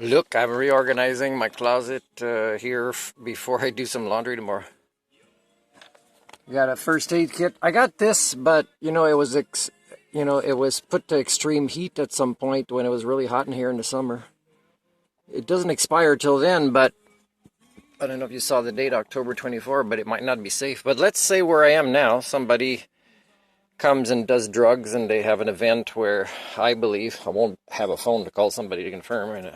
Look, I'm reorganizing my closet here before I do some laundry tomorrow. Got a first aid kit. I got this, but it was it was put to extreme heat at some point when it was really hot in here in the summer. It doesn't expire till then, but I don't know if you saw the date, October 24, but it might not be safe. But let's say where I am now, somebody comes and does drugs and they have an event where I believe, I won't have a phone to call somebody to confirm, and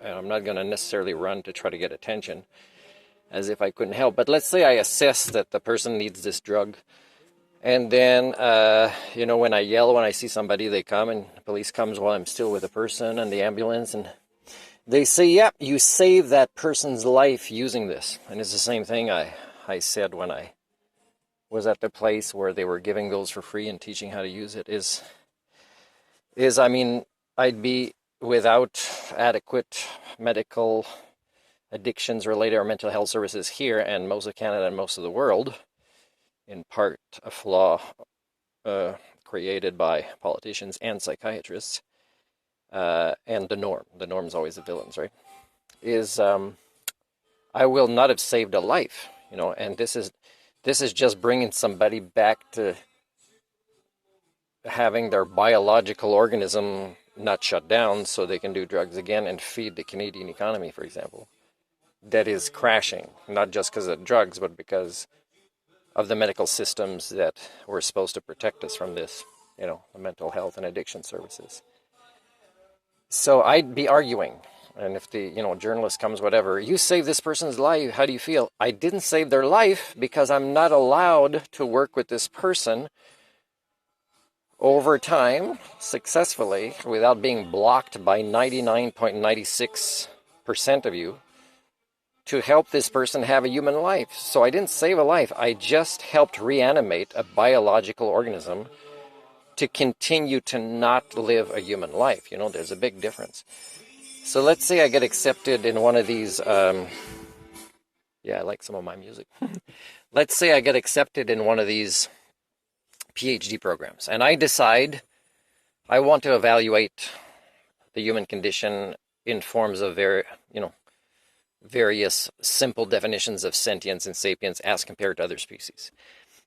I'm not going to necessarily run to try to get attention as if I couldn't help. But let's say I assess that the person needs this drug. And then, when I yell, when I see somebody, they come and the police comes while I'm still with the person and the ambulance. And they say, yep, you saved that person's life using this. And it's the same thing I said when I was at the place where they were giving those for free and teaching how to use it I'd be without adequate medical addictions related or mental health services here and most of Canada and most of the world, in part a flaw created by politicians and psychiatrists, and the norm. The norm is always the villains, right? I will not have saved a life, and this is just bringing somebody back to having their biological organism not shut down so they can do drugs again and feed the Canadian economy, for example, that is crashing, not just because of drugs, but because of the medical systems that were supposed to protect us from this, the mental health and addiction services. So I'd be arguing, and if the, journalist comes, whatever, you saved this person's life, how do you feel? I didn't save their life because I'm not allowed to work with this person over time successfully without being blocked by 99.96% of you to help this person have a human life. So I didn't save a life. I just helped reanimate a biological organism to continue to not live a human life. There's a big difference. So let's say I get accepted in one of these, I like some of my music. Let's say I get accepted in one of these PhD programs, and I decide I want to evaluate the human condition in forms of various simple definitions of sentience and sapience as compared to other species.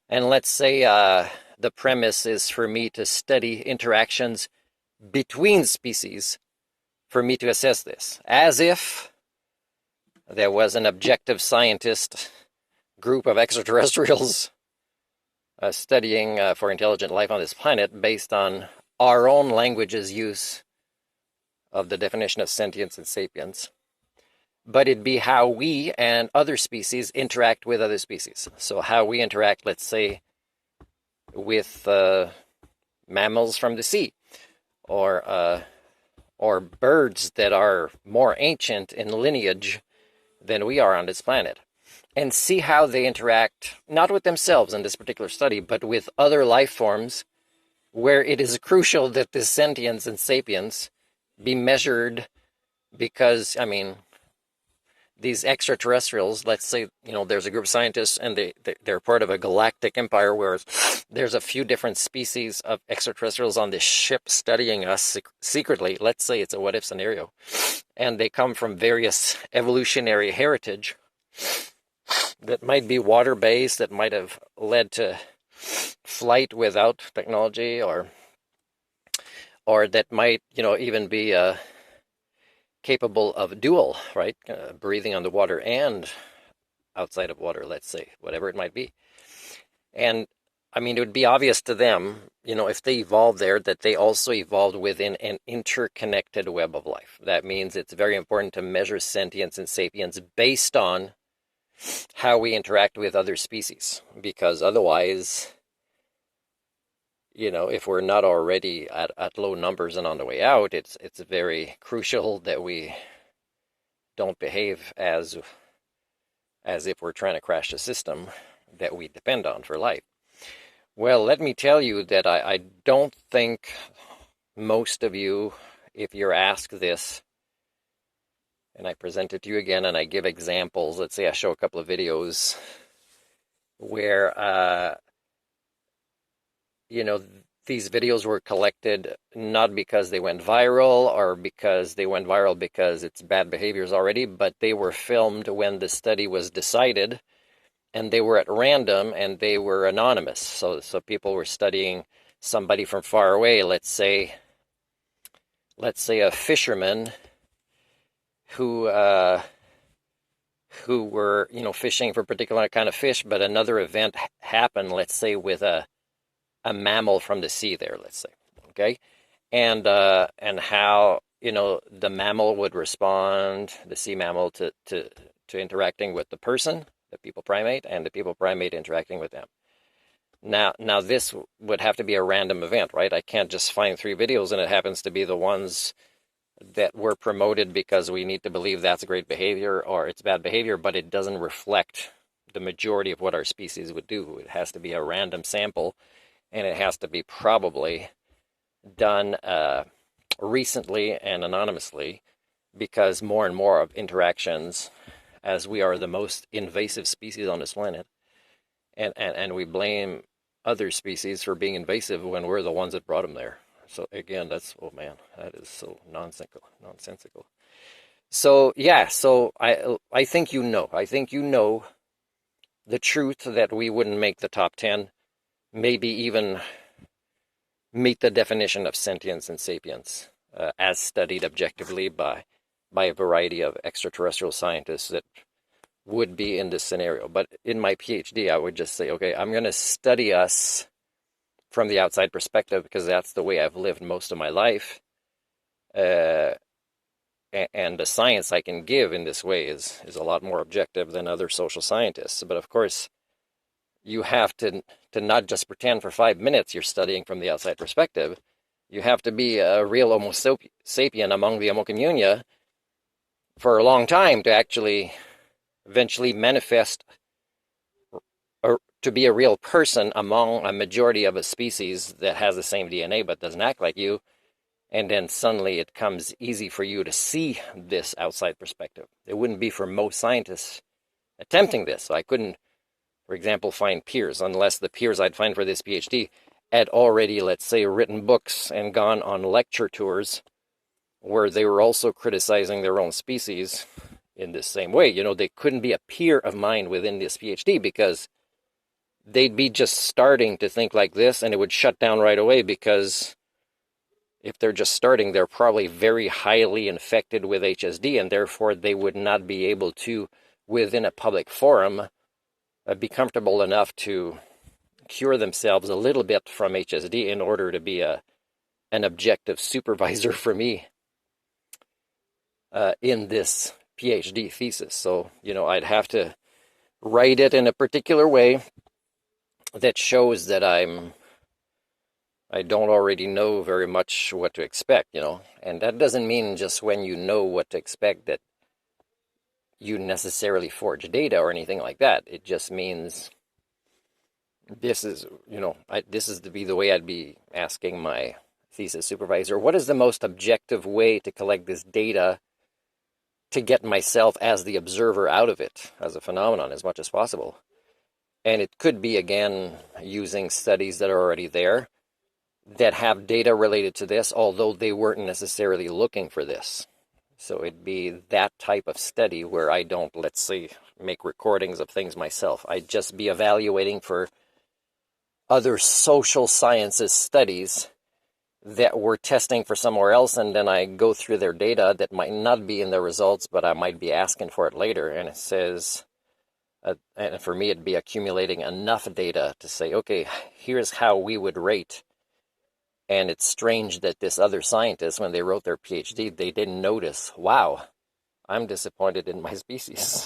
And let's say the premise is for me to study interactions between species for me to assess this, as if there was an objective scientist group of extraterrestrials studying for intelligent life on this planet based on our own language's use of the definition of sentience and sapience. But it'd be how we and other species interact with other species. So how we interact, let's say, with mammals from the sea, or birds that are more ancient in lineage than we are on this planet, and see how they interact, not with themselves in this particular study, but with other life forms, where it is crucial that this sentience and sapience be measured, because, these extraterrestrials, let's say, there's a group of scientists and they're part of a galactic empire where there's a few different species of extraterrestrials on this ship studying us secretly. Let's say it's a what-if scenario. And they come from various evolutionary heritage that might be water-based, that might have led to flight without technology, or that might, even be capable of dual, right? Breathing on the water and outside of water, let's say, whatever it might be. And it would be obvious to them, if they evolved there, that they also evolved within an interconnected web of life. That means it's very important to measure sentience and sapience based on how we interact with other species, because otherwise, if we're not already at low numbers and on the way out, it's very crucial that we don't behave as if we're trying to crash the system that we depend on for life. Well, let me tell you that I don't think most of you, if you're asked this, and I present it to you again and I give examples, let's say I show a couple of videos where these videos were collected not because they went viral or because they went viral because it's bad behaviors already, but they were filmed when the study was decided, and they were at random and they were anonymous. So people were studying somebody from far away. Let's say a fisherman who were, fishing for a particular kind of fish, but another event happened, let's say with a mammal from the sea there, let's say, okay? And how, the mammal would respond, the sea mammal, to interacting with the person, the people primate, and the people primate interacting with them. Now this would have to be a random event, right? I can't just find 3 videos and it happens to be the ones that were promoted because we need to believe that's great behavior or it's bad behavior, but it doesn't reflect the majority of what our species would do. It has to be a random sample, and it has to be probably done recently and anonymously, because more and more of interactions, as we are the most invasive species on this planet, and we blame other species for being invasive when we're the ones that brought them there. So again, that's, oh man, that is so nonsensical. So yeah, so I think you know the truth that we wouldn't make the top 10, maybe even meet the definition of sentience and sapience as studied objectively by a variety of extraterrestrial scientists that would be in this scenario. But in my PhD, I would just say, okay, I'm going to study us from the outside perspective because that's the way I've lived most of my life. And the science I can give in this way is a lot more objective than other social scientists. But of course, you have to not just pretend for 5 minutes you're studying from the outside perspective. You have to be a real Homo sapien among the Homo communia for a long time to actually eventually manifest or to be a real person among a majority of a species that has the same DNA but doesn't act like you. And then suddenly it comes easy for you to see this outside perspective. It wouldn't be for most scientists attempting this. So I couldn't, for example, find peers unless the peers I'd find for this PhD had already, let's say, written books and gone on lecture tours where they were also criticizing their own species in this same way. They couldn't be a peer of mine within this PhD because they'd be just starting to think like this, and it would shut down right away because if they're just starting, they're probably very highly infected with HSD, and therefore they would not be able to, within a public forum, be comfortable enough to cure themselves a little bit from HSD in order to be an objective supervisor for me in this PhD thesis. So, I'd have to write it in a particular way that shows that I don't already know very much what to expect, and that doesn't mean just when you know what to expect that you necessarily forge data or anything like that. It just means this is, this is to be the way I'd be asking my thesis supervisor, what is the most objective way to collect this data to get myself as the observer out of it as a phenomenon as much as possible? And it could be, again, using studies that are already there that have data related to this, although they weren't necessarily looking for this. So it'd be that type of study where I don't, let's say, make recordings of things myself. I'd just be evaluating for other social sciences studies that we're testing for somewhere else, and then I go through their data that might not be in the results, but I might be asking for it later, and it says, and for me it'd be accumulating enough data to say, okay, here's how we would rate. And it's strange that this other scientist, when they wrote their PhD, they didn't notice, wow, I'm disappointed in my species.